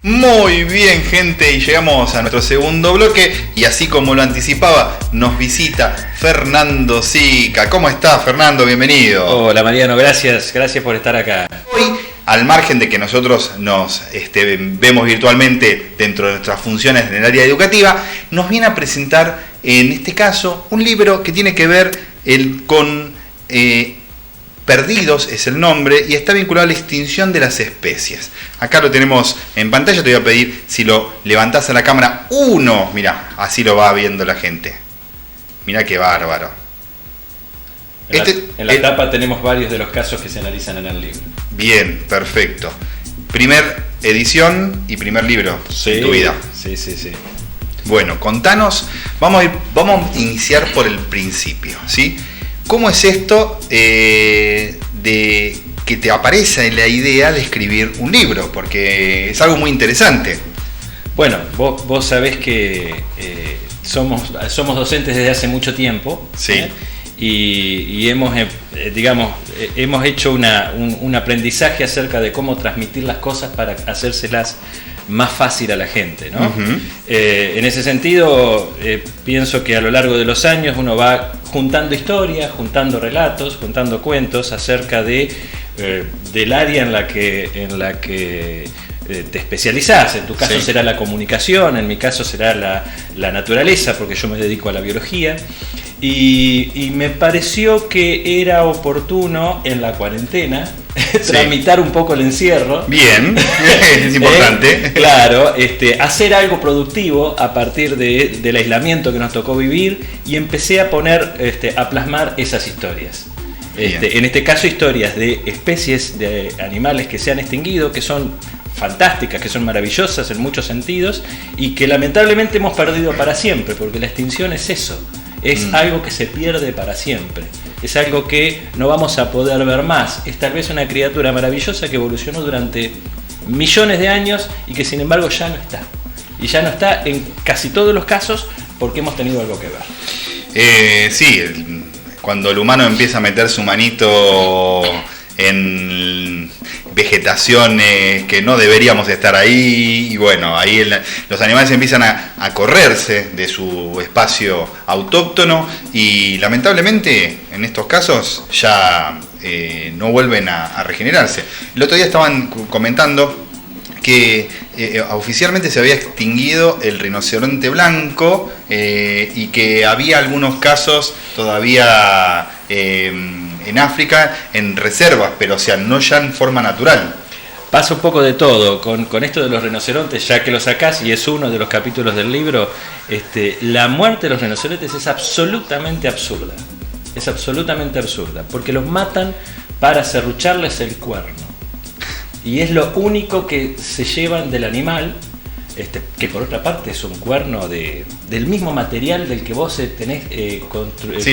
Muy bien, gente, y llegamos a nuestro segundo bloque y así como lo anticipaba, nos visita Fernando Sica. ¿Cómo estás, Fernando? Bienvenido. Hola, Mariano, gracias por estar acá. Hoy, al margen de que nosotros nos vemos virtualmente dentro de nuestras funciones en el área educativa, nos viene a presentar, en este caso, un libro que tiene que ver con Perdidos es el nombre y está vinculado a la extinción de las especies. Acá lo tenemos en pantalla, te voy a pedir si lo levantás a la cámara 1, mirá, así lo va viendo la gente. Mirá qué bárbaro. En la tapa tenemos varios de los casos que se analizan en el libro. Bien, perfecto. Primer edición y primer libro en tu vida. Sí. Bueno, contanos, vamos a iniciar por el principio, ¿sí? ¿Cómo es esto de que te aparece la idea de escribir un libro? Porque es algo muy interesante. Bueno, vos sabés que somos docentes desde hace mucho tiempo. Sí. Y hemos hecho un aprendizaje acerca de cómo transmitir las cosas para hacérselas más fácil a la gente, ¿no? Uh-huh. En ese sentido, pienso que a lo largo de los años uno va juntando historias, juntando relatos, juntando cuentos acerca del área en la que te especializás. En tu caso será la comunicación, en mi caso será la naturaleza, porque yo me dedico a la biología. Y me pareció que era oportuno en la cuarentena tramitar un poco el encierro. Bien, es importante. Claro, hacer algo productivo a partir del aislamiento que nos tocó vivir y empecé a a plasmar esas historias. En este caso, historias de especies de animales que se han extinguido, que son fantásticas, que son maravillosas en muchos sentidos y que lamentablemente hemos perdido para siempre, porque la extinción es eso. Es algo que se pierde para siempre. Es algo que no vamos a poder ver más. Es tal vez una criatura maravillosa que evolucionó durante millones de años y que sin embargo ya no está. Y ya no está en casi todos los casos porque hemos tenido algo que ver. Sí, cuando el humano empieza a meter su manito en vegetaciones que no deberíamos estar ahí, y bueno, ahí los animales empiezan a correrse de su espacio autóctono y lamentablemente en estos casos ya no vuelven a regenerarse. El otro día estaban comentando que oficialmente se había extinguido el rinoceronte blanco y que había algunos casos todavía en África en reservas, pero o sea, no ya en forma natural. Pasa un poco de todo con esto de los rinocerontes, ya que lo sacás y es uno de los capítulos del libro. La muerte de los rinocerontes es absolutamente absurda. Es absolutamente absurda, porque los matan para serrucharles el cuerno. Y es lo único que se llevan del animal, que por otra parte es un cuerno del mismo material del que vos tenés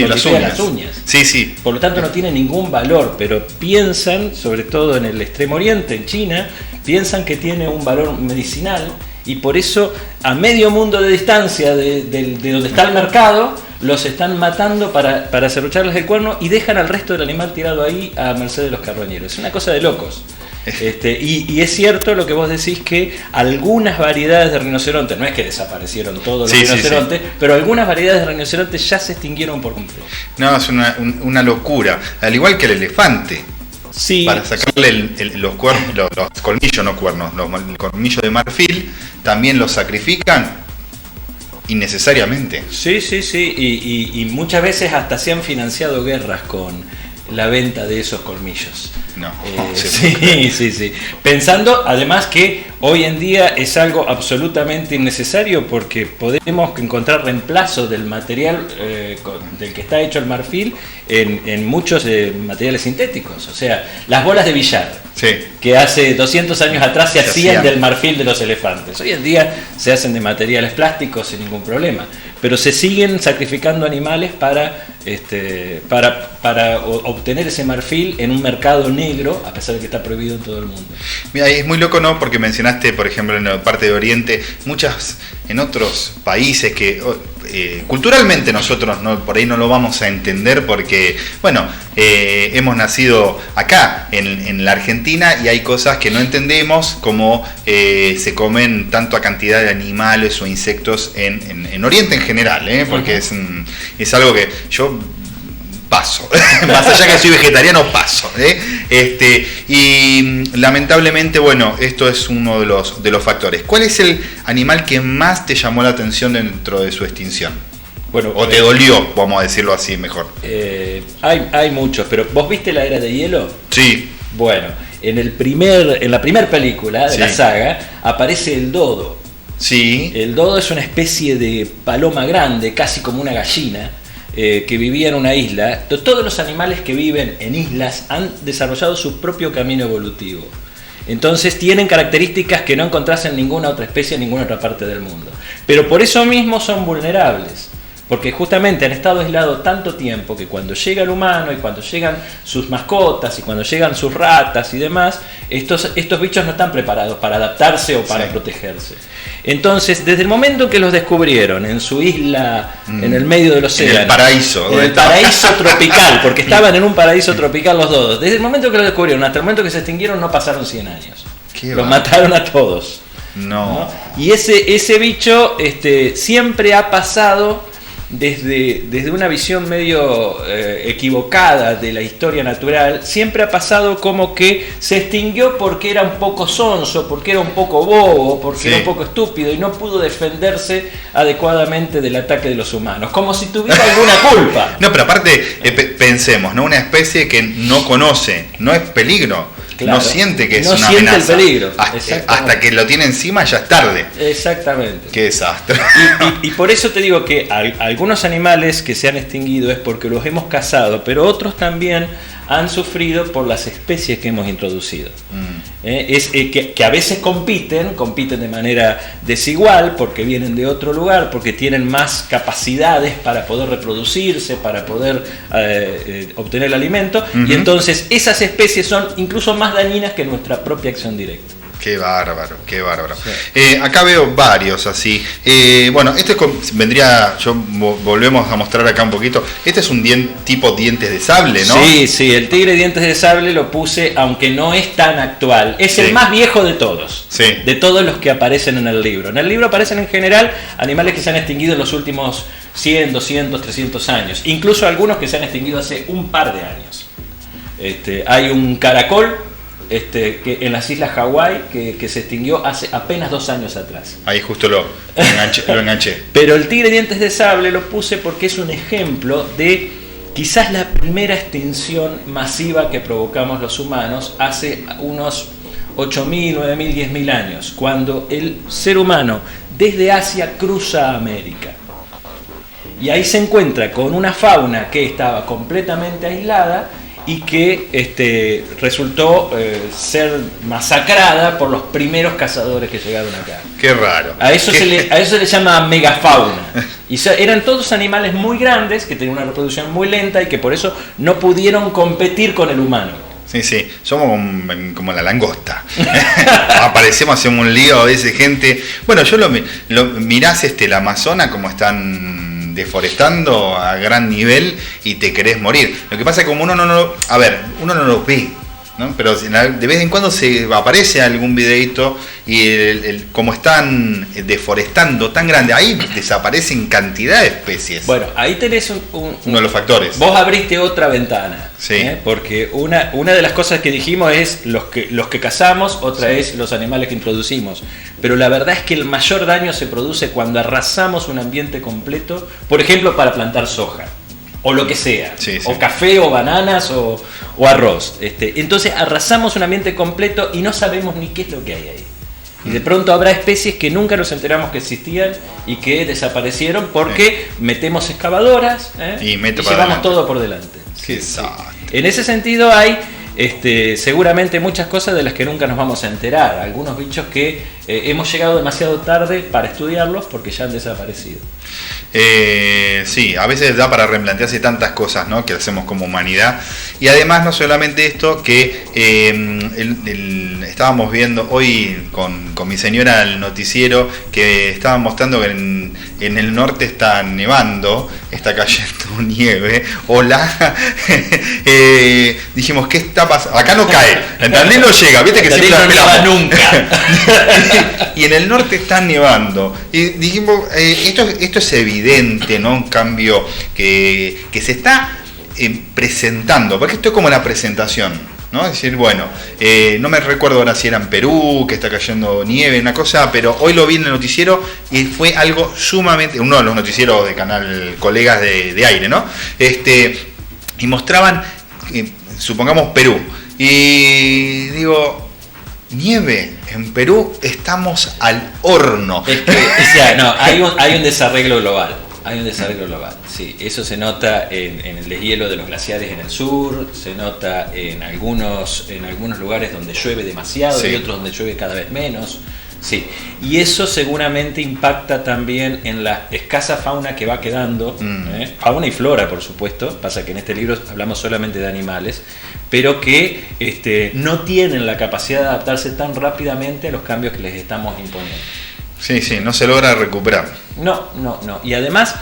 las uñas. Sí. Por lo tanto no tiene ningún valor, pero piensan, sobre todo en el Extremo Oriente, en China, piensan que tiene un valor medicinal y por eso a medio mundo de distancia de donde está el mercado, los están matando para serrucharles el cuerno y dejan al resto del animal tirado ahí a merced de los carroñeros. Es una cosa de locos. Y es cierto lo que vos decís, que algunas variedades de rinocerontes, no es que desaparecieron todos los rinocerontes, pero algunas variedades de rinocerontes ya se extinguieron por completo. No, es una locura, al igual que el elefante. Sí. Para sacarle los colmillos, no cuernos, los colmillos de marfil, también los sacrifican innecesariamente. Sí, y muchas veces hasta se han financiado guerras con la venta de esos colmillos. Sí. Pensando además que hoy en día es algo absolutamente innecesario porque podemos encontrar reemplazo del material del que está hecho el marfil en muchos materiales sintéticos. O sea, las bolas de billar, que hace 200 años atrás se hacían del marfil de los elefantes. Hoy en día se hacen de materiales plásticos sin ningún problema. Pero se siguen sacrificando animales para obtener ese marfil en un mercado negro, a pesar de que está prohibido en todo el mundo. Mira, es muy loco, ¿no? Porque mencionaste, por ejemplo, en la parte de Oriente, en otros países que culturalmente nosotros por ahí no lo vamos a entender porque, bueno, hemos nacido acá en la Argentina y hay cosas que no entendemos, como se comen tanto a cantidad de animales o insectos en Oriente en general, porque es algo que yo paso, más allá que soy vegetariano, paso. Y lamentablemente, bueno, esto es uno de los factores. ¿Cuál es el animal que más te llamó la atención dentro de su extinción? Bueno, o te dolió, vamos a decirlo así mejor. Hay muchos, pero ¿vos viste La Era de Hielo? Sí. Bueno, en la primera película de la saga aparece el dodo. Sí. El dodo es una especie de paloma grande, casi como una gallina, que vivía en una isla. Todos los animales que viven en islas han desarrollado su propio camino evolutivo. Entonces tienen características que no encontrás en ninguna otra especie en ninguna otra parte del mundo. Pero por eso mismo son vulnerables. Porque justamente han estado aislados tanto tiempo que cuando llega el humano y cuando llegan sus mascotas y cuando llegan sus ratas y demás, estos bichos no están preparados para adaptarse o para protegerse. Entonces, desde el momento que los descubrieron en su isla, en el medio del océano, en el paraíso, en el paraíso tropical, porque estaban en un paraíso tropical los dodos, desde el momento que los descubrieron hasta el momento que se extinguieron no pasaron 100 años. Los mataron a todos. No. Y ese bicho siempre ha pasado desde una visión medio equivocada de la historia natural, siempre ha pasado como que se extinguió porque era un poco sonso, porque era un poco bobo, porque era un poco estúpido y no pudo defenderse adecuadamente del ataque de los humanos, como si tuviera alguna culpa. No, pero aparte, pensemos, ¿no? Una especie que no conoce, no es peligro. Claro, no siente que es una amenaza. No siente el peligro. Hasta que lo tiene encima ya es tarde. Exactamente. Qué desastre. Y por eso te digo que algunos animales que se han extinguido es porque los hemos cazado, pero otros también han sufrido por las especies que hemos introducido. Que a veces compiten de manera desigual porque vienen de otro lugar, porque tienen más capacidades para poder reproducirse, para poder obtener el alimento, y entonces esas especies son incluso más dañinas que nuestra propia acción directa. Qué bárbaro, qué bárbaro. Sí. Acá veo varios así. Bueno, este volvemos a mostrar acá un poquito. Este es un tipo dientes de sable, ¿no? Sí, el tigre dientes de sable lo puse, aunque no es tan actual. Es el más viejo de todos. Sí. De todos los que aparecen en el libro. En el libro aparecen en general animales que se han extinguido en los últimos 100, 200, 300 años. Incluso algunos que se han extinguido hace un par de años. Hay un caracol que en las islas Hawái que se extinguió hace apenas 2 años atrás. Ahí justo lo enganché. Pero el tigre dientes de sable lo puse porque es un ejemplo de quizás la primera extinción masiva que provocamos los humanos hace unos 8.000, 9.000, 10.000 años, cuando el ser humano desde Asia cruza a América. Y ahí se encuentra con una fauna que estaba completamente aislada y que resultó ser masacrada por los primeros cazadores que llegaron acá. Qué raro. A eso se le llama megafauna. Y eran todos animales muy grandes que tenían una reproducción muy lenta y que por eso no pudieron competir con el humano. Sí, somos como la langosta. Aparecemos, hacemos un lío, a veces gente. Bueno, mirás el Amazonas como están deforestando a gran nivel y te querés morir. Lo que pasa es que como uno no lo ve, ¿no? Pero de vez en cuando se aparece algún videito y como están deforestando tan grande, ahí desaparecen cantidad de especies. Bueno, ahí tenés uno de los factores. Vos abriste otra ventana. Sí. Porque una de las cosas que dijimos es los que cazamos, otra es los animales que introducimos. Pero la verdad es que el mayor daño se produce cuando arrasamos un ambiente completo, por ejemplo, para plantar soja. O lo que sea, o café, o bananas, o arroz. Entonces arrasamos un ambiente completo y no sabemos ni qué es lo que hay ahí. Y de pronto habrá especies que nunca nos enteramos que existían y que desaparecieron porque metemos excavadoras y llevamos todo por delante. En ese sentido hay seguramente muchas cosas de las que nunca nos vamos a enterar. Algunos bichos que hemos llegado demasiado tarde para estudiarlos porque ya han desaparecido. Sí, a veces da para replantearse tantas cosas, ¿no?, que hacemos como humanidad. Y además no solamente esto, que estábamos viendo hoy con mi señora el noticiero que estaban mostrando que en el norte está nevando, está cayendo nieve. Hola, dijimos, ¿qué está pasando? Acá no cae, en Tandil no llega, viste que siempre no esperamos. nieva nunca. Y en el norte está nevando. Y dijimos, esto es evidente, ¿no? Un cambio que se está presentando, porque esto es como la presentación, ¿no? Es decir, bueno, no me recuerdo ahora si era en Perú, que está cayendo nieve, una cosa, pero hoy lo vi en el noticiero y fue algo sumamente, uno de los noticieros de canal Colegas de Aire, ¿no? Y mostraban, supongamos Perú, y digo, nieve, en Perú estamos al horno. Es que, o sea, no, hay un desarreglo global. Hay un desarreglo global, sí. Eso se nota en el deshielo de los glaciares en el sur, se nota en algunos lugares donde llueve demasiado, sí, y otros donde llueve cada vez menos. Sí. Y eso seguramente impacta también en la escasa fauna que va quedando, fauna y flora, por supuesto. Pasa que en este libro hablamos solamente de animales, pero que no tienen la capacidad de adaptarse tan rápidamente a los cambios que les estamos imponiendo. Sí, no se logra recuperar. No. Y además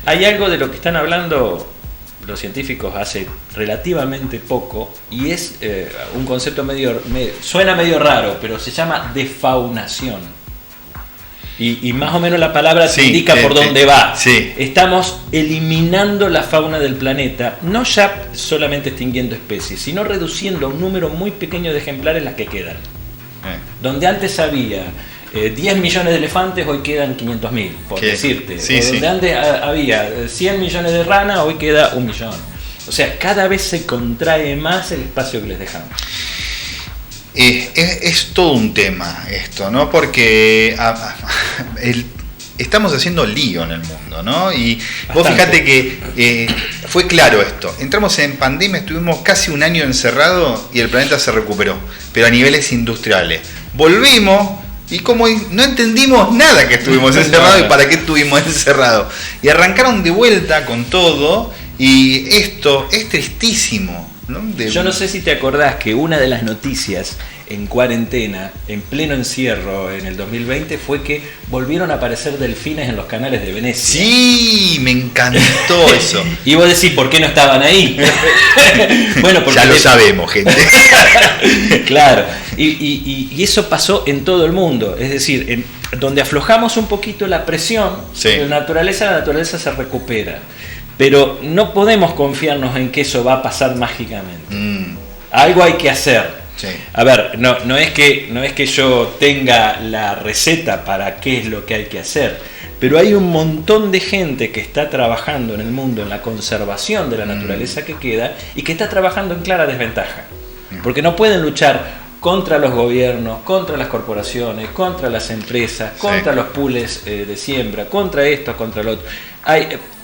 hay algo de lo que están hablando los científicos hace relativamente poco, y es un concepto suena medio raro, pero se llama defaunación. Y más o menos la palabra te indica por dónde va. Sí. Estamos eliminando la fauna del planeta, no ya solamente extinguiendo especies, sino reduciendo a un número muy pequeño de ejemplares las que quedan. Donde antes había 10 millones de elefantes, hoy quedan 500.000, por decirte. Donde antes había 100 millones de ranas, hoy queda 1 millón. O sea, cada vez se contrae más el espacio que les dejamos. Es todo un tema esto, ¿no? Porque estamos haciendo lío en el mundo, ¿no? Y bastante. Vos fijate que fue claro esto. Entramos en pandemia, estuvimos casi un año encerrados y el planeta se recuperó, pero a niveles industriales. Volvimos y como no entendimos nada que estuvimos encerrados y para qué estuvimos encerrados. Y arrancaron de vuelta con todo, y esto es tristísimo, ¿no? Yo no sé si te acordás que una de las noticias en cuarentena, en pleno encierro en el 2020, fue que volvieron a aparecer delfines en los canales de Venecia. Sí, me encantó eso. Y vos decís, ¿por qué no estaban ahí? Bueno, porque ya lo sabemos, gente. Claro, y eso pasó en todo el mundo. Es decir, donde aflojamos un poquito la presión de la naturaleza se recupera. Pero no podemos confiarnos en que eso va a pasar mágicamente. Algo hay que hacer. Sí. A ver, no es que yo tenga la receta para qué es lo que hay que hacer, pero hay un montón de gente que está trabajando en el mundo en la conservación de la naturaleza que queda, y que está trabajando en clara desventaja, porque no pueden luchar contra los gobiernos, contra las corporaciones, contra las empresas, contra los pools de siembra, contra esto, contra lo otro.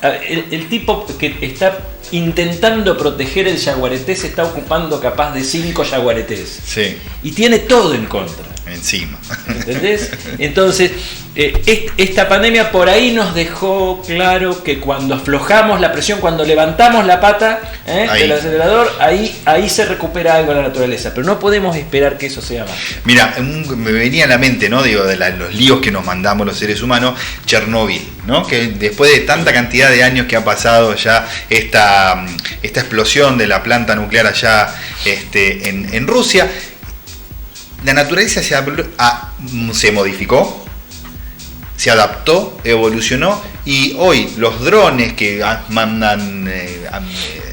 El tipo que está intentando proteger el yaguareté se está ocupando capaz de 5 yaguaretés. Sí. Y tiene todo en contra. Encima. ¿Entendés? Entonces, esta pandemia por ahí nos dejó claro que cuando aflojamos la presión, cuando levantamos la pata del acelerador, ahí se recupera algo en la naturaleza. Pero no podemos esperar que eso sea más. Mira, me venía a la mente, ¿no? Digo, de los líos que nos mandamos los seres humanos, Chernobyl, ¿no? Que después de tanta cantidad de años que ha pasado ya esta explosión de la planta nuclear allá en Rusia, la naturaleza se modificó, se adaptó, evolucionó, y hoy los drones que mandan,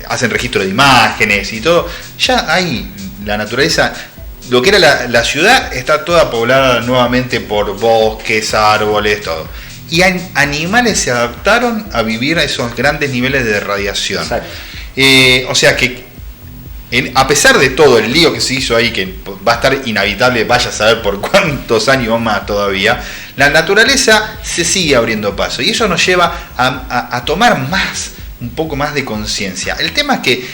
hacen registro de imágenes y todo, ya hay la naturaleza. Lo que era la ciudad está toda poblada nuevamente por bosques, árboles, todo. Y animales se adaptaron a vivir a esos grandes niveles de radiación. O sea que, a pesar de todo el lío que se hizo ahí, que va a estar inhabitable, vaya a saber por cuántos años más todavía, la naturaleza se sigue abriendo paso, y eso nos lleva a tomar un poco más de conciencia. El tema es que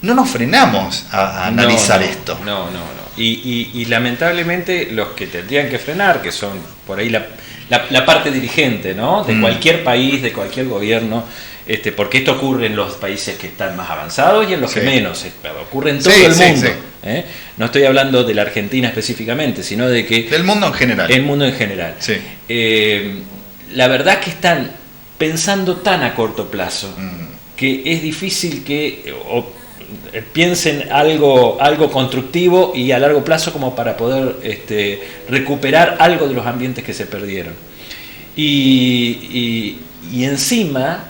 no nos frenamos a analizar esto. No. Y lamentablemente los que tendrían que frenar, que son por ahí la parte dirigente, ¿no? De cualquier país, de cualquier gobierno, porque esto ocurre en los países que están más avanzados y en los que menos, ocurre en todo el mundo. No estoy hablando de la Argentina específicamente, sino de que... Del mundo en general. El mundo en general. Sí. La verdad es que están pensando tan a corto plazo que es difícil que piensen algo constructivo y a largo plazo como para poder recuperar algo de los ambientes que se perdieron. Y encima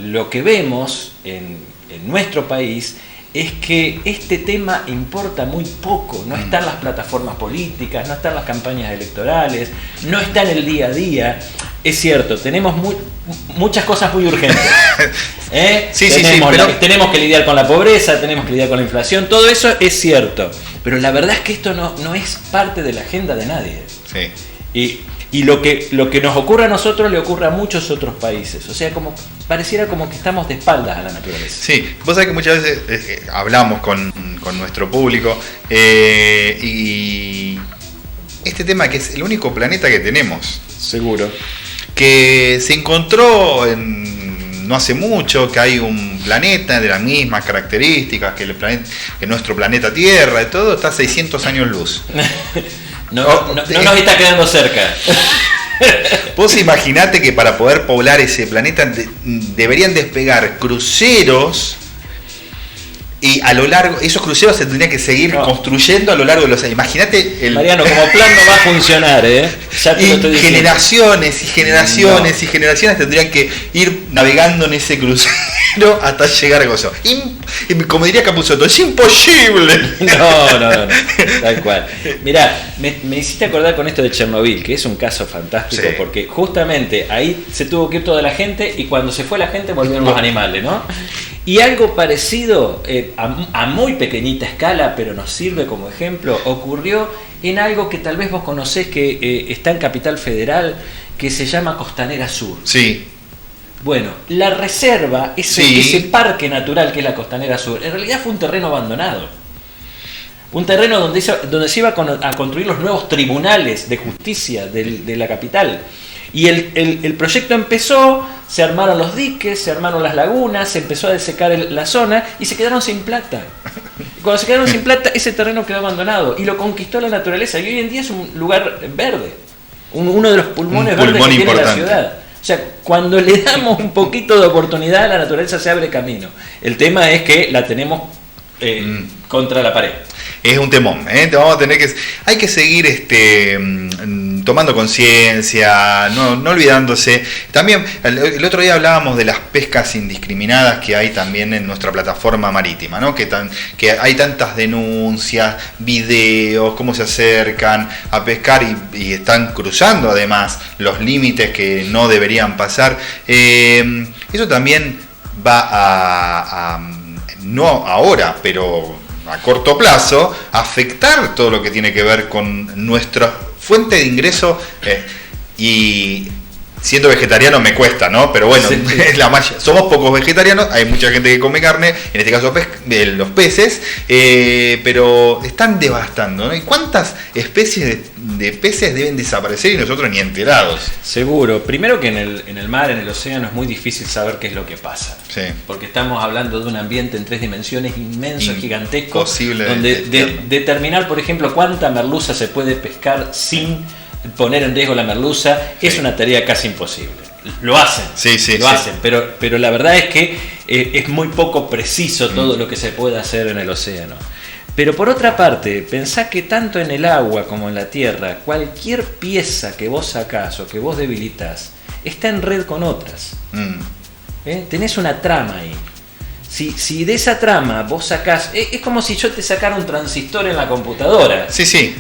lo que vemos en nuestro país es que este tema importa muy poco, no está en las plataformas políticas, no está en las campañas electorales, no está en el día a día. Es cierto, tenemos muchas cosas muy urgentes. Sí, tenemos que lidiar con la pobreza, tenemos que lidiar con la inflación, todo eso es cierto. Pero la verdad es que esto no es parte de la agenda de nadie. Sí. Y lo que nos ocurre a nosotros le ocurre a muchos otros países. O sea, pareciera como que estamos de espaldas a la naturaleza. Sí, vos sabés que muchas veces hablamos con nuestro público y este tema que es el único planeta que tenemos. Seguro. Que se encontró no hace mucho, que hay un planeta de las mismas características que nuestro planeta Tierra, y todo está a 600 años luz. No nos está quedando cerca. Vos imaginate que para poder poblar ese planeta deberían despegar cruceros y a lo largo, esos cruceros se tendrían que seguir construyendo a lo largo de los años. Imaginate Mariano, como plan no va a funcionar, Ya te lo estoy diciendo. Generaciones y generaciones y generaciones tendrían que ir navegando en ese crucero hasta llegar a eso. Como diría Capusotto, es imposible. No, tal cual. Mirá, me hiciste acordar con esto de Chernobyl, que es un caso fantástico, porque justamente ahí se tuvo que ir toda la gente y cuando se fue la gente volvieron los animales, ¿no? Y algo parecido, a muy pequeñita escala, pero nos sirve como ejemplo, ocurrió en algo que tal vez vos conocés, que está en Capital Federal, que se llama Costanera Sur. Sí. Bueno, la reserva, ese parque natural que es la Costanera Sur, en realidad fue un terreno abandonado. Un terreno donde se iba a construir los nuevos tribunales de justicia de la capital. Y el proyecto empezó, se armaron los diques, se armaron las lagunas, se empezó a desecar la zona y se quedaron sin plata. Y cuando se quedaron sin plata, ese terreno quedó abandonado y lo conquistó la naturaleza. Y hoy en día es un lugar verde, uno de los pulmones verdes que tiene la ciudad. O sea, cuando le damos un poquito de oportunidad, la naturaleza se abre camino. El tema es que la tenemos contra la pared. Es un temón, vamos a tener hay que seguir tomando conciencia, no olvidándose. También el otro día hablábamos de las pescas indiscriminadas que hay también en nuestra plataforma marítima, ¿no? Que hay tantas denuncias, videos, cómo se acercan a pescar y están cruzando además los límites que no deberían pasar. Eso también va a no ahora, pero a corto plazo, afectar todo lo que tiene que ver con nuestra fuente de ingreso. Y siendo vegetariano me cuesta, ¿no? Pero bueno, sí. Somos pocos vegetarianos, hay mucha gente que come carne, en este caso los peces, pero están devastando, ¿no? ¿Y cuántas especies de peces deben desaparecer y nosotros ni enterados? Seguro. Primero que en el mar, en el océano, es muy difícil saber qué es lo que pasa. Sí. Porque estamos hablando de un ambiente en 3 dimensiones inmenso, gigantesco, imposible donde determinar, por ejemplo, cuánta merluza se puede pescar sin poner en riesgo la merluza es una tarea casi imposible. Lo hacen, hacen, pero la verdad es que es muy poco preciso todo lo que se puede hacer en el océano. Pero por otra parte, pensá que tanto en el agua como en la tierra, cualquier pieza que vos sacás o que vos debilitas está en red con otras. Tenés una trama ahí. Si de esa trama vos sacás, es como si yo te sacara un transistor en la computadora. Sí.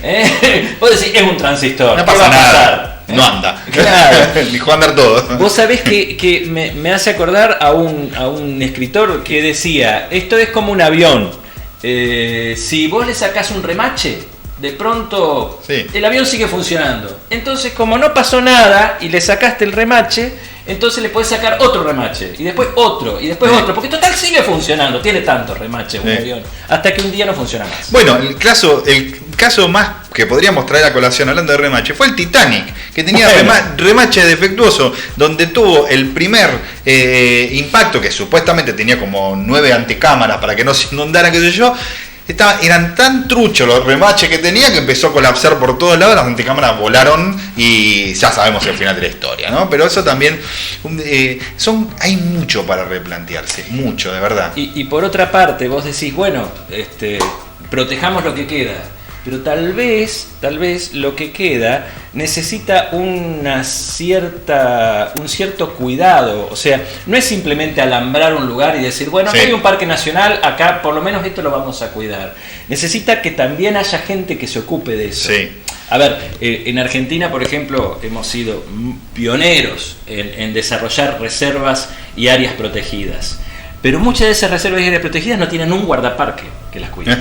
Vos decís, es un transistor. No pasa nada. No anda. Claro. Dejó andar todo. Vos sabés que me hace acordar a un escritor que decía, esto es como un avión. Si vos le sacás un remache, de pronto el avión sigue funcionando. Entonces, como no pasó nada y le sacaste el remache, entonces le podés sacar otro remache, y después otro, y después otro, porque total sigue funcionando, tiene tantos remaches un avión, hasta que un día no funciona más. Bueno, el caso más que podríamos traer a colación hablando de remache fue el Titanic, que tenía remache defectuoso, donde tuvo el primer impacto, que supuestamente tenía como 9 antecámaras para que no se inundara, qué sé yo. eran tan truchos los remaches que tenía que empezó a colapsar por todos lados, las antecámaras volaron y ya sabemos el final de la historia, ¿no? Pero eso también, hay mucho para replantearse, mucho, de verdad. Y por otra parte, vos decís, bueno, protejamos lo que queda, pero tal vez lo que queda necesita un cierto cuidado. O sea, no es simplemente alambrar un lugar y decir, bueno, acá hay un parque nacional, acá por lo menos esto lo vamos a cuidar. Necesita que también haya gente que se ocupe de eso. Sí. A ver, en Argentina, por ejemplo, hemos sido pioneros en desarrollar reservas y áreas protegidas. Pero muchas de esas reservas y áreas protegidas no tienen un guardaparque que las cuide.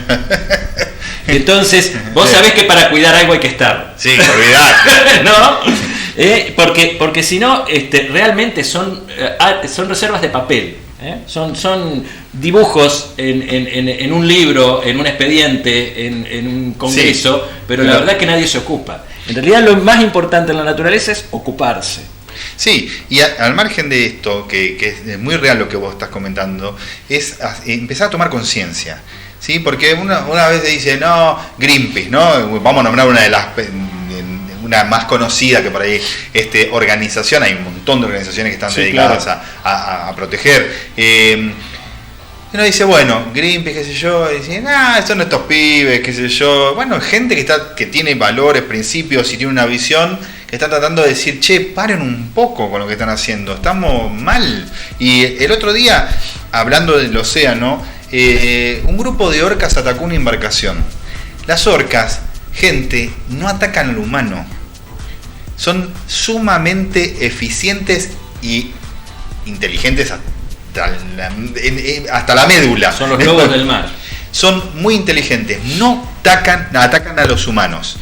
Entonces, vos sabés que para cuidar algo hay que estar. Sí, olvidar. ¿No? Porque si no, realmente son reservas de papel. Son dibujos en un libro, en un expediente, en un congreso, pero la verdad que nadie se ocupa. En realidad lo más importante en la naturaleza es ocuparse. Sí, y al margen de esto, que es muy real lo que vos estás comentando, es empezar a tomar conciencia, ¿sí? Porque una vez dice, no, Greenpeace, ¿no? Vamos a nombrar una más conocida que por ahí, organización, hay un montón de organizaciones que están dedicadas a proteger. Uno dice, bueno, Greenpeace, qué sé yo, y dice, son estos pibes, qué sé yo. Bueno, gente que tiene valores, principios y tiene una visión, que está tratando de decir, che, paren un poco con lo que están haciendo, estamos mal. Y el otro día, hablando del océano, un grupo de orcas atacó una embarcación. Las orcas, gente, no atacan al humano. Son sumamente eficientes y inteligentes hasta la médula. Son los lobos del mar. Son muy inteligentes, no atacan a los humanos.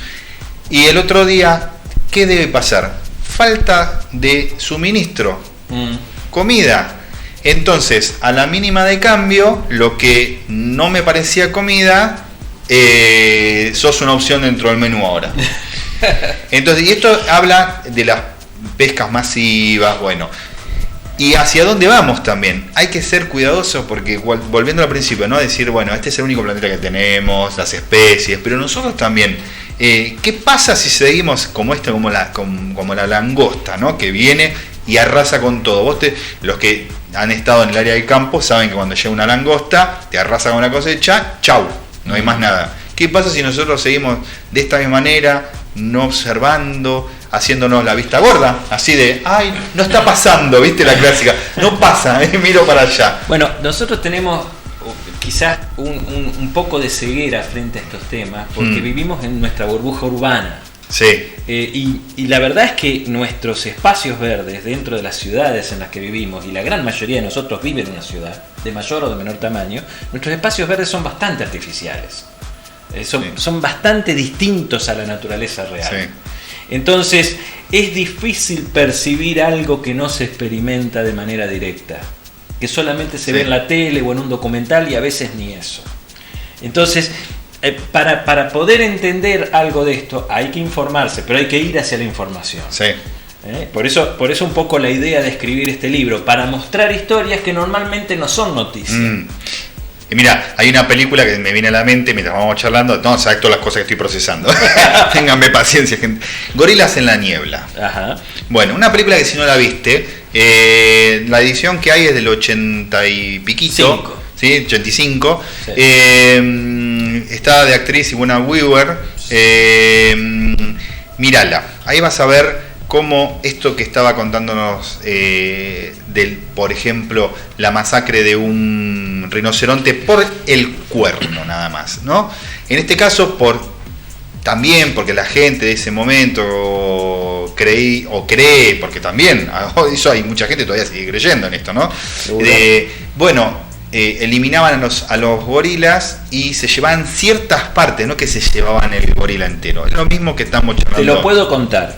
Y el otro día, ¿qué debe pasar? Falta de suministro, comida. Entonces, a la mínima de cambio, lo que no me parecía comida, sos una opción dentro del menú ahora. Entonces, y esto habla de las pescas masivas, bueno. Y hacia dónde vamos también. Hay que ser cuidadosos porque, volviendo al principio, ¿no? Decir, bueno, este es el único planeta que tenemos, las especies, pero nosotros también. ¿Qué pasa si seguimos como la langosta, ¿no? Que viene y arrasa con todo? Los que han estado en el área del campo saben que cuando llega una langosta, te arrasa con la cosecha, chau, no hay más nada. ¿Qué pasa si nosotros seguimos de esta misma manera, no observando, haciéndonos la vista gorda, así de, ay, no está pasando, ¿viste la clásica? No pasa, miro para allá. Bueno, nosotros tenemos quizás un poco de ceguera frente a estos temas, porque vivimos en nuestra burbuja urbana. Sí. Y la verdad es que nuestros espacios verdes dentro de las ciudades en las que vivimos, y la gran mayoría de nosotros vive en una ciudad, de mayor o de menor tamaño, nuestros espacios verdes son bastante artificiales. Son bastante distintos a la naturaleza real. Sí. Entonces, es difícil percibir algo que no se experimenta de manera directa, que solamente se ve en la tele o en un documental y a veces ni eso. Entonces, para poder entender algo de esto hay que informarse, pero hay que ir hacia la información. Sí. Por eso un poco la idea de escribir este libro, para mostrar historias que normalmente no son noticias. Y mira, hay una película que me viene a la mente mientras vamos charlando, no, sabes todas las cosas que estoy procesando. Ténganme paciencia, gente. Gorilas en la niebla. Ajá. Bueno, una película que si no la viste, la edición que hay es del 80 y piquito. ¿Sí? 85. Sí. Está de actriz Sigourney Weaver. Mírala. Ahí vas a ver cómo esto que estaba contándonos por ejemplo, la masacre de un rinoceronte por el cuerno nada más, ¿no? En este caso, también porque la gente de ese momento cree, porque también, eso hay mucha gente que todavía sigue creyendo en esto, ¿no? Eliminaban a los gorilas y se llevaban ciertas partes, no que se llevaban el gorila entero. Es lo mismo que estamos charlando. Te lo puedo contar.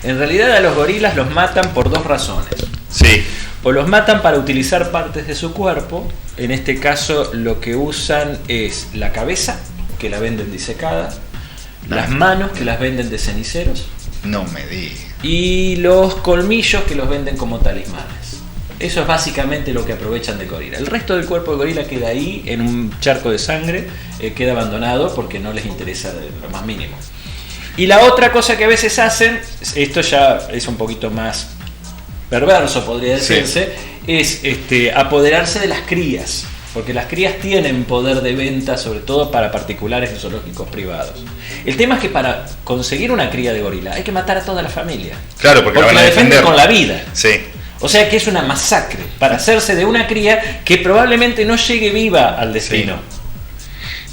En realidad a los gorilas los matan por dos razones. Sí. O los matan para utilizar partes de su cuerpo. En este caso lo que usan es la cabeza, que la venden disecada, las manos, que las venden de ceniceros. No me digas. Y los colmillos, que los venden como talismanes. Eso es básicamente lo que aprovechan del gorila. El resto del cuerpo del gorila queda ahí, en un charco de sangre, queda abandonado porque no les interesa de lo más mínimo. Y la otra cosa que a veces hacen, esto ya es un poquito más perverso, podría decirse, es apoderarse de las crías. Porque las crías tienen poder de venta, sobre todo para particulares en zoológicos privados. El tema es que para conseguir una cría de gorila hay que matar a toda la familia. Claro, porque la defienden con la vida. Sí. O sea que es una masacre para hacerse de una cría que probablemente no llegue viva al destino.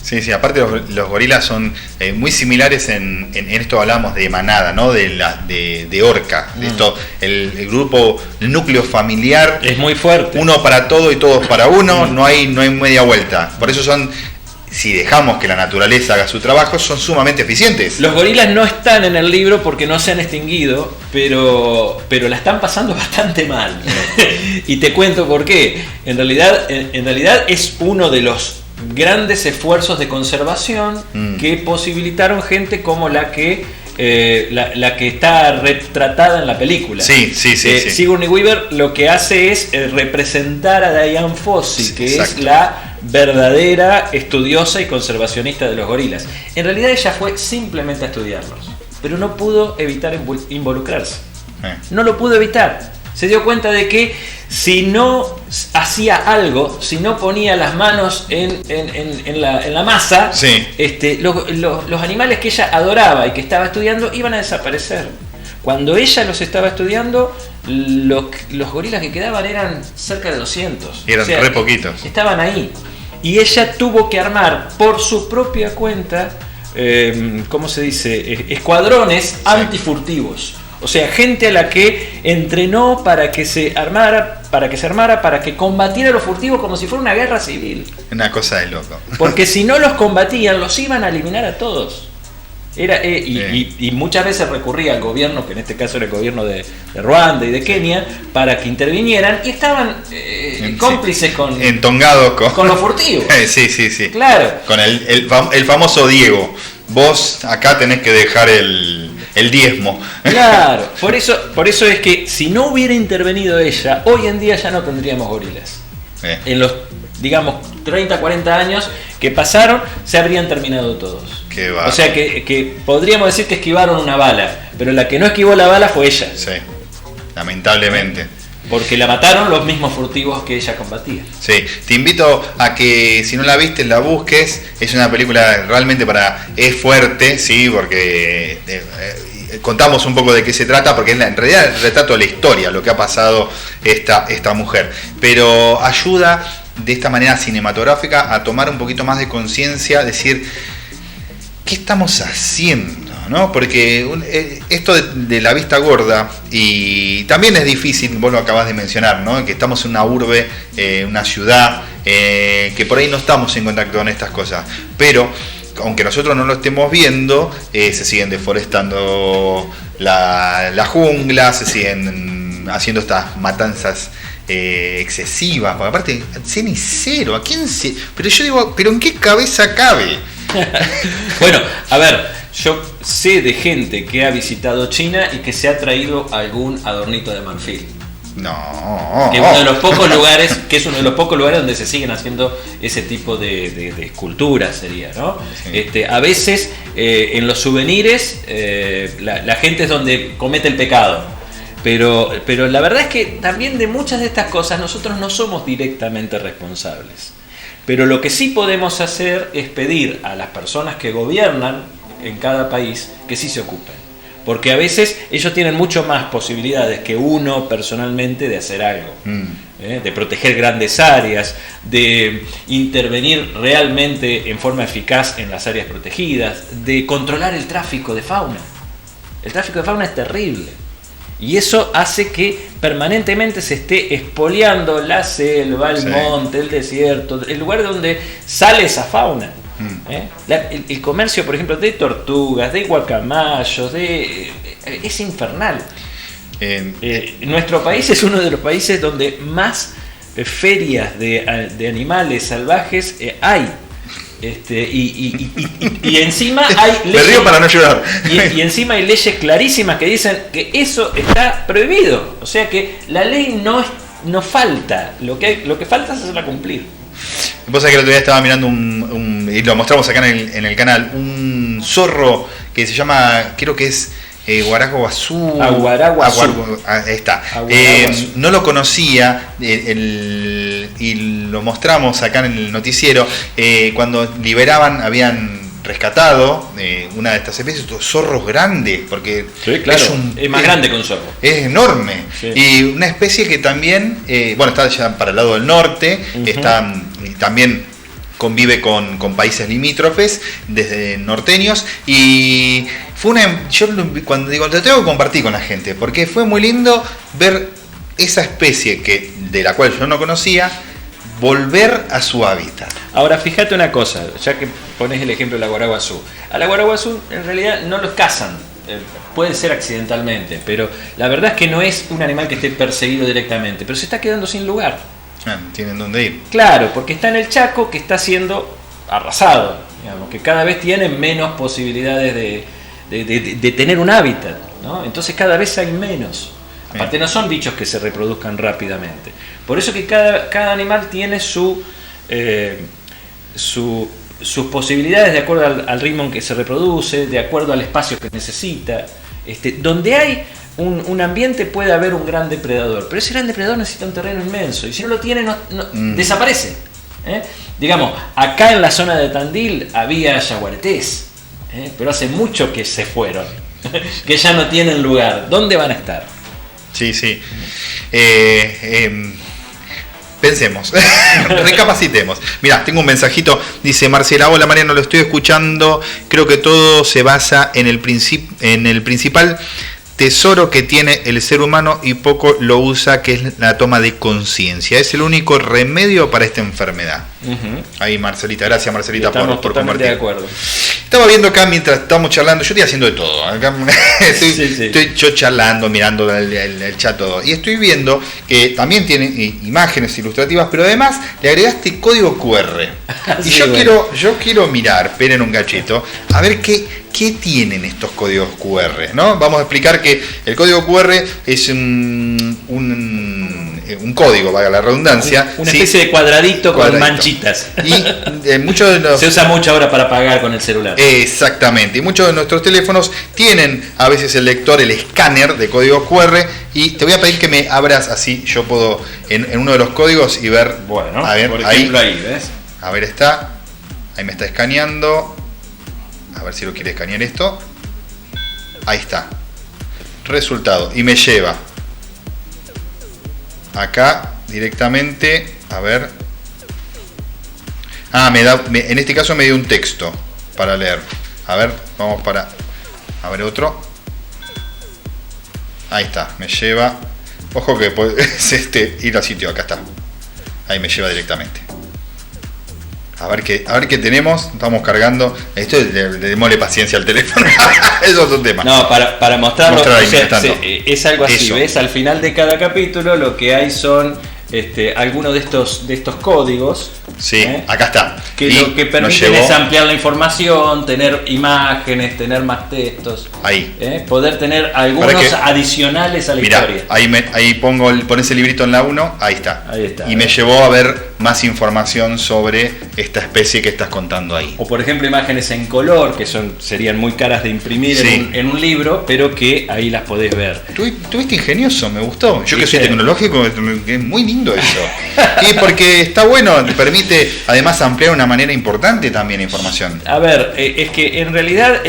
Sí, aparte los gorilas son muy similares en esto hablamos de manada, ¿no? De orca, de esto, el grupo, el núcleo familiar es muy fuerte. Uno para todo y todos para uno, no hay media vuelta. Por eso son, si dejamos que la naturaleza haga su trabajo, son sumamente eficientes. Los gorilas no están en el libro porque no se han extinguido, pero la están pasando bastante mal. Y te cuento por qué. En realidad es uno de los grandes esfuerzos de conservación que posibilitaron gente como la que está retratada en la película. Sí. Sigourney Weaver lo que hace es representar a Diane Fossey, que es la verdadera estudiosa y conservacionista de los gorilas. En realidad ella fue simplemente a estudiarlos, pero no pudo evitar involucrarse. No lo pudo evitar. Se dio cuenta de que si no hacía algo, si no ponía las manos en la masa, los animales que ella adoraba y que estaba estudiando iban a desaparecer. Cuando ella los estaba estudiando, los gorilas que quedaban eran cerca de 200. Y eran re poquitos. Estaban ahí. Y ella tuvo que armar por su propia cuenta, ¿cómo se dice? Escuadrones antifurtivos. O sea, gente a la que entrenó para que se armara, para que combatiera los furtivos como si fuera una guerra civil. Una cosa de loco. Porque si no los combatían, los iban a eliminar a todos. Y muchas veces recurría al gobierno, que en este caso era el gobierno de Ruanda y de Kenia, para que intervinieran y estaban cómplices entongados con los furtivos. Sí. Claro. Con el famoso Diego. Vos acá tenés que dejar el diezmo. Claro, por eso es que si no hubiera intervenido ella, hoy en día ya no tendríamos gorilas. En los, digamos, 30, 40 años que pasaron, se habrían terminado todos. O sea que podríamos decir que esquivaron una bala, pero la que no esquivó la bala fue ella. Sí, lamentablemente. Porque la mataron los mismos furtivos que ella combatía. Sí, te invito a que si no la viste la busques. Es una película realmente es fuerte, sí, porque contamos un poco de qué se trata, porque en realidad el retrato de la historia, lo que ha pasado esta mujer. Pero ayuda de esta manera cinematográfica a tomar un poquito más de conciencia, decir, ¿qué estamos haciendo? ¿No? Porque esto de la vista gorda, y también es difícil, vos lo acabas de mencionar, ¿no? Que estamos en una urbe, una ciudad, que por ahí no estamos en contacto con estas cosas, pero aunque nosotros no lo estemos viendo, se siguen deforestando la jungla, se siguen haciendo estas matanzas excesivas, porque aparte, cenicero, ¿a quién se...? Pero yo digo, ¿pero en qué cabeza cabe? Bueno, a ver, yo sé de gente que ha visitado China y que se ha traído algún adornito de marfil. No. Que es uno de los pocos lugares donde se siguen haciendo ese tipo de esculturas, sería, ¿no? Sí. A veces en los souvenirs la gente es donde comete el pecado. Pero la verdad es que también de muchas de estas cosas nosotros no somos directamente responsables. Pero lo que sí podemos hacer es pedir a las personas que gobiernan en cada país que sí se ocupen. Porque a veces ellos tienen mucho más posibilidades que uno personalmente de hacer algo. De proteger grandes áreas, de intervenir realmente en forma eficaz en las áreas protegidas, de controlar el tráfico de fauna. El tráfico de fauna es terrible. Y eso hace que permanentemente se esté expoliando la selva, el monte, el desierto, el lugar donde sale esa fauna. El comercio, por ejemplo, de tortugas, de guacamayos, es infernal. Nuestro país es uno de los países donde más ferias de animales salvajes hay. Y encima hay leyes, me río para no llorar. Y encima hay leyes clarísimas que dicen que eso está prohibido. O sea que la ley no nos falta, lo que falta es hacerla cumplir. Vos sabés que el otro día estaba mirando y lo mostramos acá en el canal, un zorro que se llama, creo que es Guaraguazú. Aguaraguazú. Ahí está. Aguaraguazú. No lo conocía y lo mostramos acá en el noticiero. Cuando habían rescatado una de estas especies, zorros grandes, porque sí, claro, es más grande que un zorro. Es enorme. Sí. Y una especie que también, está ya para el lado del norte, y también convive con países limítrofes, desde norteños, y yo cuando digo, lo tengo que compartir con la gente, porque fue muy lindo ver esa especie de la cual yo no conocía, volver a su hábitat. Ahora, fíjate una cosa, ya que pones el ejemplo de la guaraguazú. A la guaraguazú en realidad no los cazan, puede ser accidentalmente, pero la verdad es que no es un animal que esté perseguido directamente, pero se está quedando sin lugar. Tienen dónde ir. Claro, porque está en el Chaco, que está siendo arrasado, digamos, que cada vez tiene menos posibilidades de tener un hábitat, ¿no? Entonces cada vez hay menos. Aparte no son bichos que se reproduzcan rápidamente. Por eso que cada animal tiene sus posibilidades de acuerdo al ritmo en que se reproduce, de acuerdo al espacio que necesita. Donde hay un ambiente puede haber un gran depredador, pero ese gran depredador necesita un terreno inmenso y si no lo tiene desaparece. Digamos, acá en la zona de Tandil había yaguaretés, pero hace mucho que se fueron, que ya no tienen lugar. ¿Dónde van a estar? Sí. Pensemos, recapacitemos. Mirá, tengo un mensajito, dice Marcela: hola Mariano, lo estoy escuchando, creo que todo se basa en el principal tesoro que tiene el ser humano y poco lo usa, que es la toma de conciencia. Es el único remedio para esta enfermedad. Ahí Marcelita, gracias Marcelita por compartir. De acuerdo. Estaba viendo acá mientras estamos charlando, yo estoy haciendo de todo. Acá estoy yo charlando, mirando el chat, todo. Y estoy viendo que también tiene imágenes ilustrativas, pero además le agregaste código QR. Y yo quiero mirar, esperen un cachito, a ver qué tienen estos códigos QR, ¿no? Vamos a explicar que el código QR es un código, valga la redundancia. Una especie de cuadradito con manchitas. Y muchos de los... Se usa mucho ahora para pagar con el celular. Exactamente. Y muchos de nuestros teléfonos tienen a veces el lector, el escáner de código QR. Y te voy a pedir que me abras así, yo puedo en uno de los códigos y ver. Bueno, a ver, por ejemplo ahí, ¿ves? A ver, está. Ahí me está escaneando. A ver si lo quiere escanear esto. Ahí está. Resultado. Y me lleva acá directamente. A ver. En este caso me dio un texto para leer. A ver, vamos a ver otro. Ahí está, me lleva. Ojo que es ir al sitio, acá está. Ahí me lleva directamente. A ver qué tenemos. Estamos cargando. Esto démosle paciencia al teléfono. Eso es otro tema. No, para mostrarlo. Es algo así, eso. ¿Ves? Al final de cada capítulo lo que hay son algunos de estos códigos. Sí, acá está. Que lo que permiten es ampliar la información, tener imágenes, tener más textos. Ahí. Poder tener algunos adicionales a la historia. Ahí pones el librito en la 1, ahí está. Ahí está. Y me llevó a ver más información sobre esta especie que estás contando ahí. O por ejemplo imágenes en color, que serían muy caras de imprimir en un libro, pero que ahí las podés ver. Tuviste ingenioso, me gustó. Yo que soy tecnológico, es muy lindo eso. Y porque está bueno, te permite además ampliar de una manera importante también la información. A ver, es que en realidad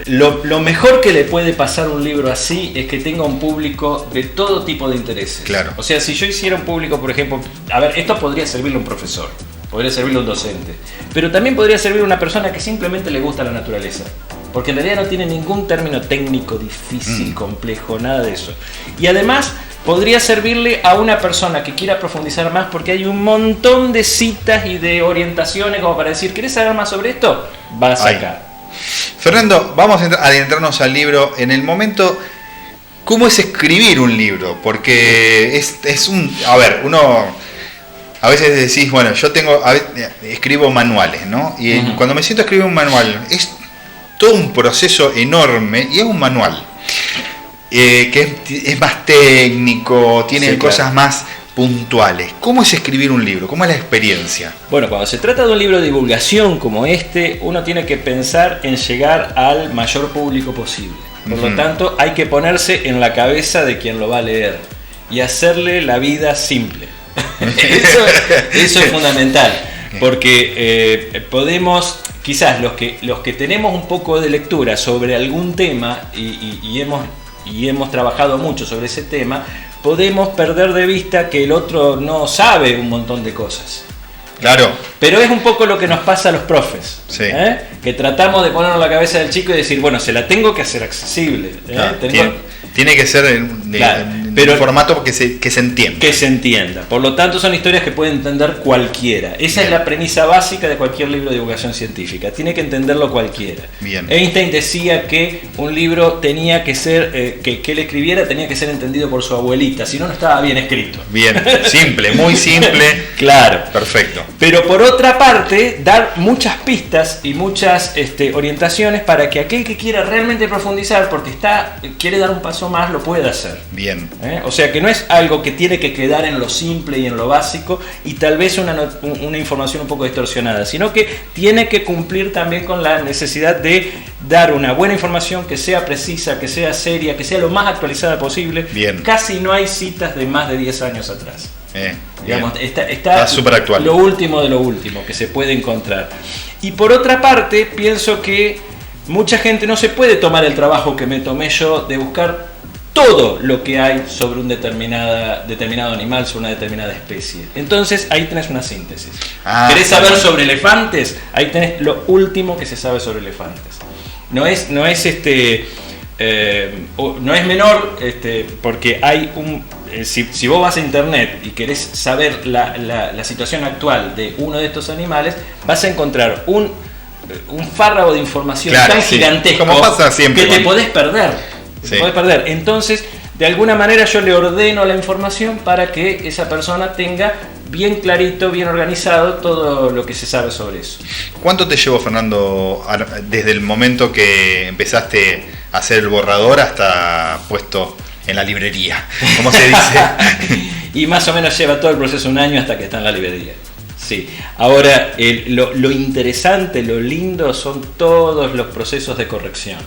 lo mejor que le puede pasar a un libro así es que tenga un público de todo tipo de intereses. Claro. O sea, si yo hiciera un público, por ejemplo, a ver, esto podría servirle a un profesor, podría servirle a un docente, pero también podría servir a una persona que simplemente le gusta la naturaleza. Porque en realidad no tiene ningún término técnico difícil, complejo, nada de eso. Y además podría servirle a una persona que quiera profundizar más, porque hay un montón de citas y de orientaciones como para decir, ¿querés saber más sobre esto? Vas acá. Fernando, vamos a adentrarnos al libro en el momento. ¿Cómo es escribir un libro? Porque es un... A ver, uno... A veces decís, bueno, escribo manuales, ¿no? Y cuando me siento a escribir un manual, es todo un proceso enorme y es un manual. Que es más técnico, tiene cosas más puntuales. ¿Cómo es escribir un libro? ¿Cómo es la experiencia? Bueno, cuando se trata de un libro de divulgación como este, uno tiene que pensar en llegar al mayor público posible. Por lo tanto, hay que ponerse en la cabeza de quien lo va a leer y hacerle la vida simple. Eso es fundamental, porque podemos, quizás los que tenemos un poco de lectura sobre algún tema y hemos trabajado mucho sobre ese tema, podemos perder de vista que el otro no sabe un montón de cosas. Claro. Pero es un poco lo que nos pasa a los profes, sí. Que tratamos de ponernos en la cabeza del chico y decir, bueno, se la tengo que hacer accesible. Claro, tiene que ser en un formato que se entienda. Que se entienda. Por lo tanto, son historias que puede entender cualquiera. Esa es la premisa básica de cualquier libro de divulgación científica. Tiene que entenderlo cualquiera. Bien. Einstein decía que un libro tenía que ser, que él escribiera tenía que ser entendido por su abuelita, si no, no estaba bien escrito. Bien, simple, muy simple. Claro. Perfecto. Pero por otra parte, dar muchas pistas y muchas orientaciones para que aquel que quiera realmente profundizar, porque quiere dar un paso más, lo pueda hacer. Bien. O sea que no es algo que tiene que quedar en lo simple y en lo básico y tal vez una información un poco distorsionada, sino que tiene que cumplir también con la necesidad de dar una buena información que sea precisa, que sea seria, que sea lo más actualizada posible. Bien. Casi no hay citas de más de 10 años atrás. Digamos, está súper actual. Lo último de lo último que se puede encontrar. Y por otra parte, pienso que mucha gente no se puede tomar el trabajo que me tomé yo de buscar todo lo que hay sobre un determinado animal, sobre una determinada especie. Entonces, ahí tenés una síntesis. ¿Querés saber sobre elefantes? Ahí tenés lo último que se sabe sobre elefantes. No es menor, porque hay si vos vas a internet y querés saber la situación actual de uno de estos animales, vas a encontrar un fárrago de información tan gigantesco, como pasa siempre, que te podés perder. Entonces, de alguna manera yo le ordeno la información para que esa persona tenga bien clarito, bien organizado todo lo que se sabe sobre eso. ¿Cuánto te llevó, Fernando, desde el momento que empezaste a hacer el borrador hasta puesto en la librería, como se dice? Y más o menos lleva todo el proceso 1 año hasta que está en la librería. Sí. Ahora, lo interesante, lo lindo son todos los procesos de corrección.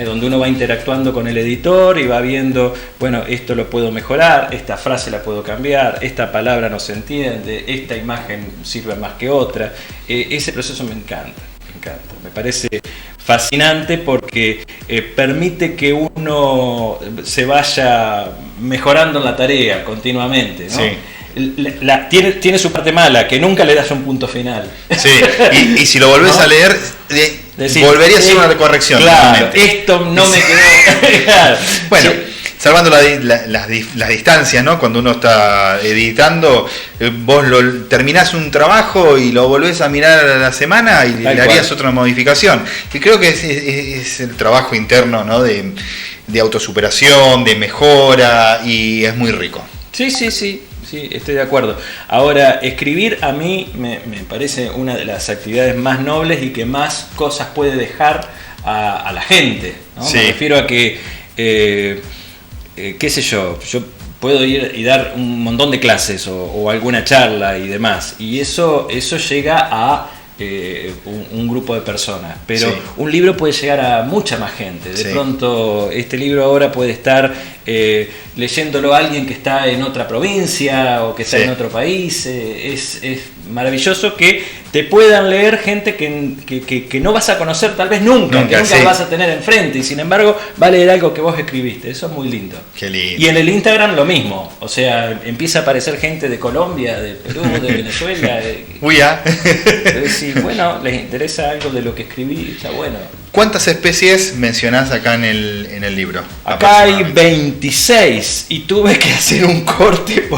Donde uno va interactuando con el editor y va viendo, bueno, esto lo puedo mejorar, esta frase la puedo cambiar, esta palabra no se entiende, esta imagen sirve más que otra. Ese proceso me encanta. Me parece fascinante porque permite que uno se vaya mejorando en la tarea continuamente, ¿no? Sí. Tiene su parte mala, que nunca le das un punto final. Sí, y si lo volvés a leer, volvería a hacer una corrección. Claro, esto no me quedó. Claro. Bueno, salvando las distancias, ¿no? Cuando uno está editando, vos terminás un trabajo y lo volvés a mirar a la semana y le harías otra modificación. Y creo que es el trabajo interno, ¿no? De autosuperación, de mejora, y es muy rico. Sí, estoy de acuerdo. Ahora, escribir a mí me parece una de las actividades más nobles y que más cosas puede dejar a la gente, ¿no? Sí. Me refiero a que, qué sé yo puedo ir y dar un montón de clases o alguna charla y demás, y eso llega a un grupo de personas, pero un libro puede llegar a mucha más gente. De pronto este libro ahora puede estar leyéndolo a alguien que está en otra provincia o que está en otro país. Es maravilloso que te puedan leer gente que no vas a conocer tal vez nunca vas a tener enfrente, y sin embargo va a leer algo que vos escribiste. Eso es muy lindo. Qué lindo. Y en el Instagram lo mismo, o sea, empieza a aparecer gente de Colombia, de Perú, de Venezuela. Sí, bueno, les interesa algo de lo que escribí, está bueno. ¿Cuántas especies mencionás acá en el libro? Acá hay 26 y tuve que hacer un corte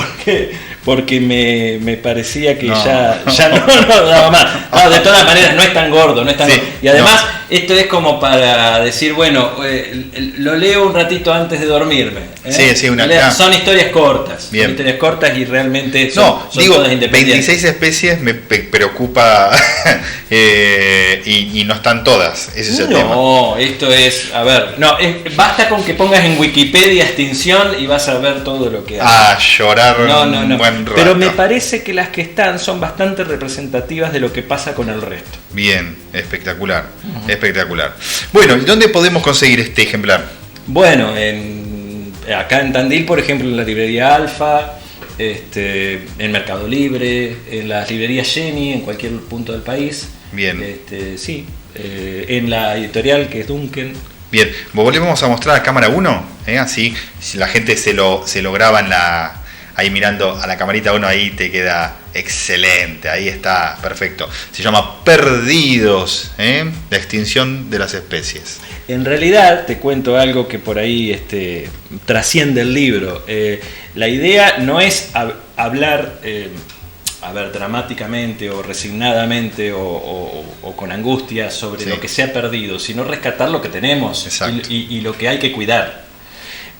porque me parecía que ya no daba más. No, de todas maneras no es tan gordo, Y además Esto es como para decir, bueno, lo leo un ratito antes de dormirme. Sí, Son historias cortas. Bien. Son historias cortas y realmente son digo, todas independientes. 26 especies me preocupa y no están todas. Ese es el tema. No, esto es, a ver, basta con que pongas en Wikipedia extinción y vas a ver todo lo que hay. Llorar un buen rato. Pero me parece que las que están son bastante representativas de lo que pasa con el resto. Bien, espectacular, espectacular. Bueno, ¿y dónde podemos conseguir este ejemplar? Bueno, acá en Tandil, por ejemplo, en la librería Alfa, en Mercado Libre, en las librerías Jenny, en cualquier punto del país. Bien. Sí, en la editorial que es Duncan. Bien, volvemos a mostrar a cámara 1, así si la gente se lo graba ahí mirando a la camarita 1, ahí te queda excelente, ahí está, perfecto. Se llama Perdidos, la extinción de las especies. En realidad, te cuento algo que por ahí trasciende el libro. La idea no es hablar dramáticamente o resignadamente o con angustia sobre lo que se ha perdido, sino rescatar lo que tenemos y lo que hay que cuidar.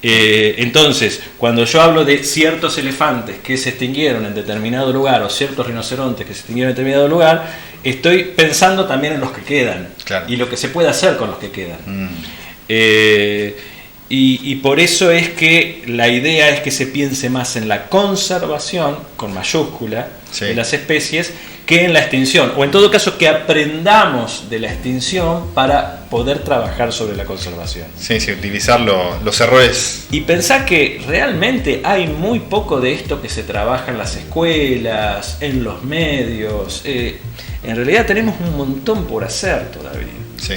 Entonces, cuando yo hablo de ciertos elefantes que se extinguieron en determinado lugar o ciertos rinocerontes que se extinguieron en determinado lugar, estoy pensando también en los que quedan y lo que se puede hacer con los que quedan. Y por eso es que la idea es que se piense más en la conservación, con mayúscula, de las especies, que en la extinción, o en todo caso que aprendamos de la extinción para poder trabajar sobre la conservación. Sí, utilizar los errores. Y pensar que realmente hay muy poco de esto que se trabaja en las escuelas, en los medios. En realidad tenemos un montón por hacer todavía. Sí.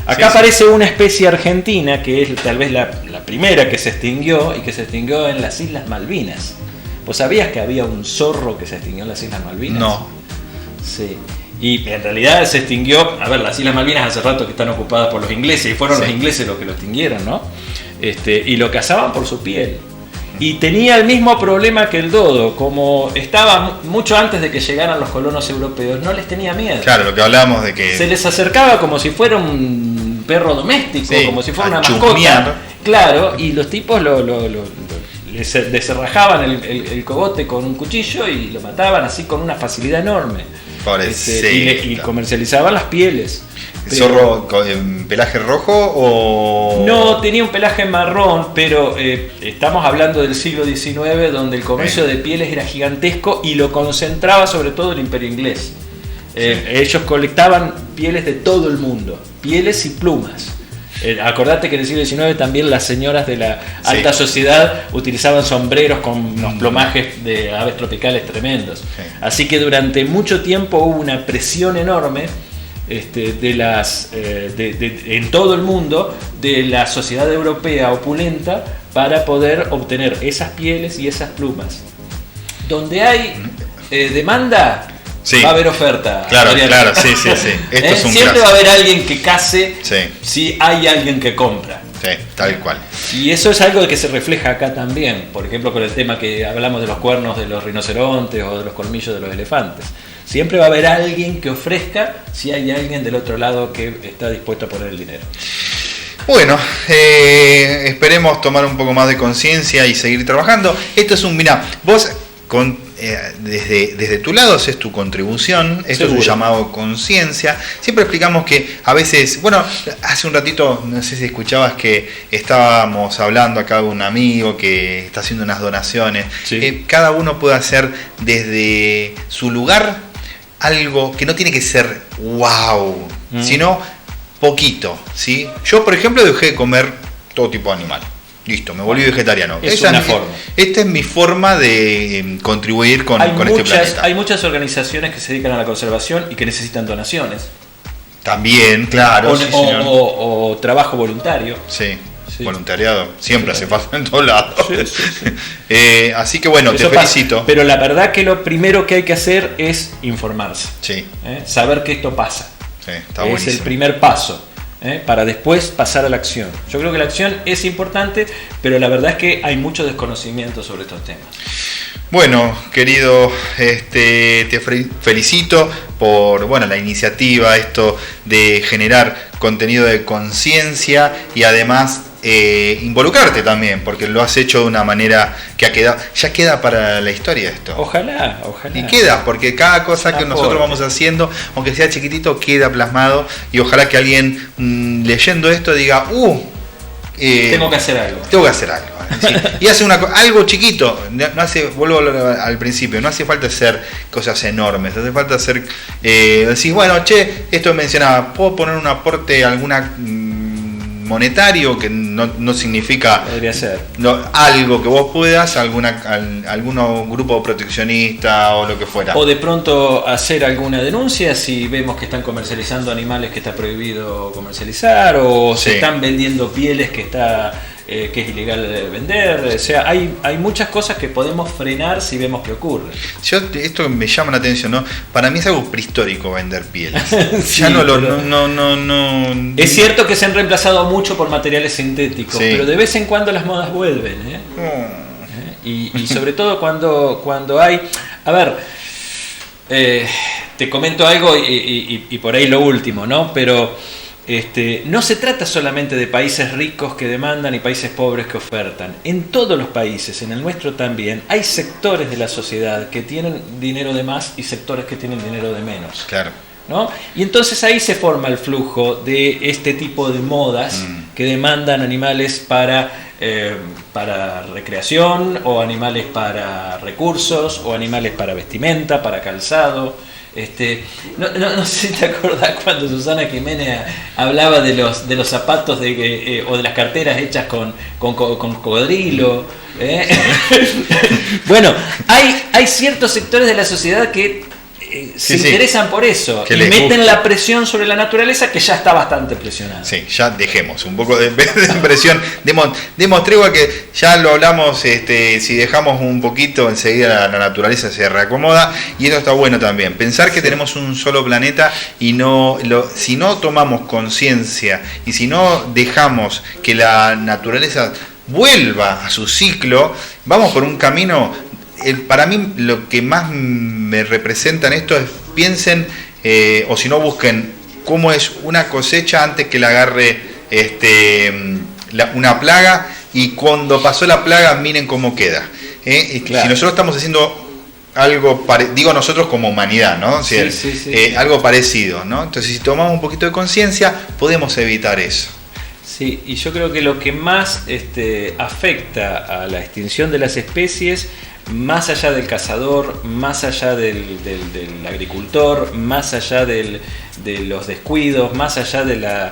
Acá aparece una especie argentina que es tal vez la primera que se extinguió y que se extinguió en las Islas Malvinas. ¿Vos sabías que había un zorro que se extinguió en las Islas Malvinas? No. Sí. Y en realidad se extinguió, las Islas Malvinas hace rato que están ocupadas por los ingleses y fueron los ingleses los que lo extinguieron, ¿no? Y lo cazaban por su piel. Y tenía el mismo problema que el dodo, como estaba mucho antes de que llegaran los colonos europeos, no les tenía miedo. Claro, lo que hablábamos de que... Se les acercaba como si fuera un perro doméstico, como si fuera una mascota. Claro, y los tipos les descerrajaban el cogote con un cuchillo y lo mataban así con una facilidad enorme. Y comercializaban las pieles. ¿Zorro en pelaje rojo o...? No, tenía un pelaje marrón, pero estamos hablando del siglo XIX, donde el comercio de pieles era gigantesco y lo concentraba sobre todo el Imperio Inglés. Ellos colectaban pieles de todo el mundo, pieles y plumas. Acordate que en el siglo XIX también las señoras de la alta sociedad utilizaban sombreros con unos plumajes de aves tropicales tremendos. Así que durante mucho tiempo hubo una presión enorme en todo el mundo de la sociedad europea opulenta para poder obtener esas pieles y esas plumas. Donde hay demanda, va a haber oferta. Claro, sí. Esto es un siempre va a haber alguien que case si hay alguien que compra. Sí, tal cual. Y eso es algo que se refleja acá también, por ejemplo con el tema que hablamos de los cuernos de los rinocerontes o de los colmillos de los elefantes. Siempre va a haber alguien que ofrezca si hay alguien del otro lado que está dispuesto a poner el dinero. Bueno, esperemos tomar un poco más de conciencia y seguir trabajando. Esto es vos desde tu lado haces tu contribución, esto es un llamado conciencia. Siempre explicamos que a veces, hace un ratito, no sé si escuchabas que estábamos hablando acá de un amigo que está haciendo unas donaciones. Cada uno puede hacer desde su lugar algo que no tiene que ser wow, sino poquito, ¿sí? Yo, por ejemplo, dejé de comer todo tipo de animal. Listo, me volví vegetariano. Esta es mi forma de contribuir con este planeta. Hay muchas organizaciones que se dedican a la conservación y que necesitan donaciones. También, claro. O trabajo voluntario. Sí. Voluntariado, siempre hace falta en todos lados. Así que te felicito. Pero la verdad que lo primero que hay que hacer es informarse. Saber que esto pasa. Está buenísimo. Es el primer paso. Para después pasar a la acción. Yo creo que la acción es importante, pero la verdad es que hay mucho desconocimiento sobre estos temas. Bueno, querido, te felicito por la iniciativa, esto de generar contenido de conciencia y además involucrarte también, porque lo has hecho de una manera que ya queda para la historia esto. Ojalá. Y queda, porque cada cosa que nosotros vamos haciendo, aunque sea chiquitito, queda plasmado y ojalá que alguien leyendo esto diga, tengo que hacer algo. Sí. Y hace algo chiquito, no hace, vuelvo al principio, no hace falta hacer cosas enormes, hace falta hacer, decís, esto mencionaba, puedo poner un aporte monetario que no significa podría ser algo que vos puedas, algún grupo proteccionista o lo que fuera. O de pronto hacer alguna denuncia si vemos que están comercializando animales que está prohibido comercializar o se están vendiendo pieles que es ilegal vender. O sea, hay muchas cosas que podemos frenar si vemos que ocurre. Esto me llama la atención, ¿no? Para mí es algo prehistórico vender pieles. Sí, ya no. Es cierto que se han reemplazado mucho por materiales sintéticos, pero de vez en cuando las modas vuelven, y sobre todo cuando hay. A ver, te comento algo y por ahí lo último, ¿no? Pero no se trata solamente de países ricos que demandan y países pobres que ofertan. En todos los países, en el nuestro también, hay sectores de la sociedad que tienen dinero de más y sectores que tienen dinero de menos. Claro. ¿No? Y entonces ahí se forma el flujo de este tipo de modas que demandan animales para recreación, o animales para recursos, o animales para vestimenta, para calzado. No sé si te acordás cuando Susana Jiménez hablaba de los zapatos o de las carteras hechas con cocodrilo. Bueno, hay ciertos sectores de la sociedad que se interesan por eso y meten la presión sobre la naturaleza, que ya está bastante presionada. Sí, ya dejemos un poco de presión, demos tregua, que ya lo hablamos, si dejamos un poquito, enseguida la naturaleza se reacomoda, y eso está bueno también, pensar que tenemos un solo planeta y si no tomamos conciencia y si no dejamos que la naturaleza vuelva a su ciclo, vamos por un camino. Para mí lo que más me representa en esto es, piensen, o si no, busquen cómo es una cosecha antes que la agarre una plaga, y cuando pasó la plaga miren cómo queda. Claro. Si nosotros estamos haciendo algo, digo nosotros como humanidad, ¿no? Sí. Algo parecido, ¿no? Entonces, si tomamos un poquito de conciencia, podemos evitar eso. Sí, y yo creo que lo que más afecta a la extinción de las especies, más allá del cazador, más allá del agricultor, más allá de los descuidos, más allá de la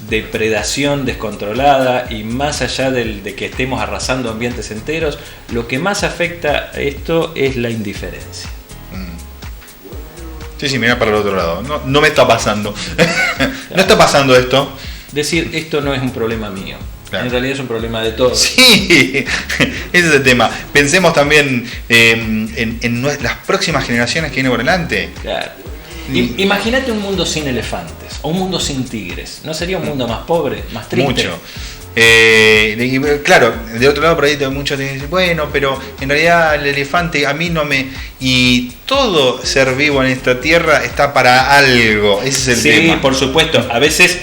depredación descontrolada y más allá de que estemos arrasando ambientes enteros, lo que más afecta a esto es la indiferencia. Sí, mira para el otro lado. No me está pasando. No está pasando esto. Decir, esto no es un problema mío. Claro. En realidad es un problema de todos. Sí, ese es el tema. Pensemos también en las próximas generaciones que vienen por delante. Claro. Imagínate un mundo sin elefantes o un mundo sin tigres. ¿No sería un mundo más pobre, más triste? Mucho. Claro, de otro lado por ahí muchos dicen, bueno, pero en realidad el elefante a mí no me... Y todo ser vivo en esta tierra está para algo. Ese es el tema. Sí, por supuesto. A veces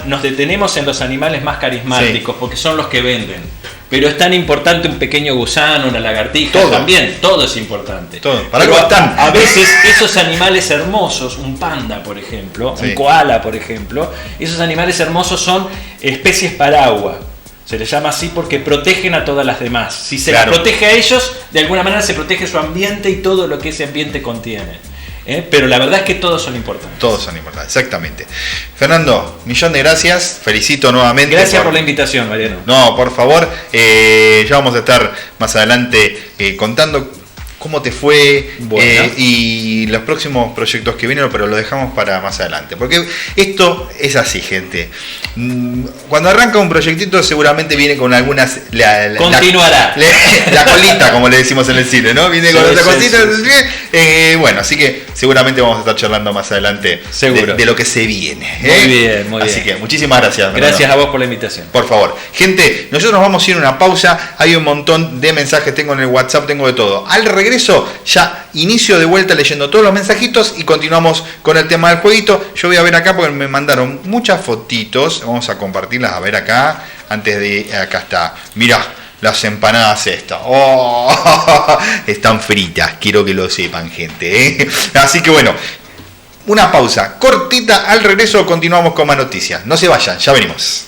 nos detenemos en los animales más carismáticos, porque son los que venden. Pero es tan importante un pequeño gusano, una lagartija, también, todo es importante. Todo, para algo están. A veces esos animales hermosos, un panda por ejemplo, un koala por ejemplo, esos animales hermosos son especies paraguas. Se les llama así porque protegen a todas las demás. Si se las protege a ellos, de alguna manera se protege su ambiente y todo lo que ese ambiente contiene. Pero la verdad es que todos son importantes. Todos son importantes, exactamente. Fernando, millón de gracias, felicito nuevamente. Gracias por la invitación, Mariano. No, por favor, ya vamos a estar más adelante contando cómo te fue Bueno. y los próximos proyectos que vienen, pero lo dejamos para más adelante. Porque esto es así, gente. Cuando arranca un proyectito seguramente viene con algunas... Continuará. La colita, como le decimos en el cine, ¿no? Viene con otra cosita. Bueno, así que seguramente vamos a estar charlando más adelante de lo que se viene. Muy bien, muy bien. Así que muchísimas gracias. Gracias a vos por la invitación. Por favor. Gente, nosotros nos vamos a ir a una pausa. Hay un montón de mensajes, tengo en el WhatsApp, tengo de todo. Al regreso, ya inicio de vuelta leyendo todos los mensajitos y continuamos con el tema del jueguito. Yo voy a ver acá porque me mandaron muchas fotitos. Vamos a compartirlas, a ver acá. Antes de... Acá está. Mirá, las empanadas estas. Oh, están fritas, quiero que lo sepan, gente. Así que bueno, una pausa cortita. Al regreso continuamos con más noticias. No se vayan, ya venimos.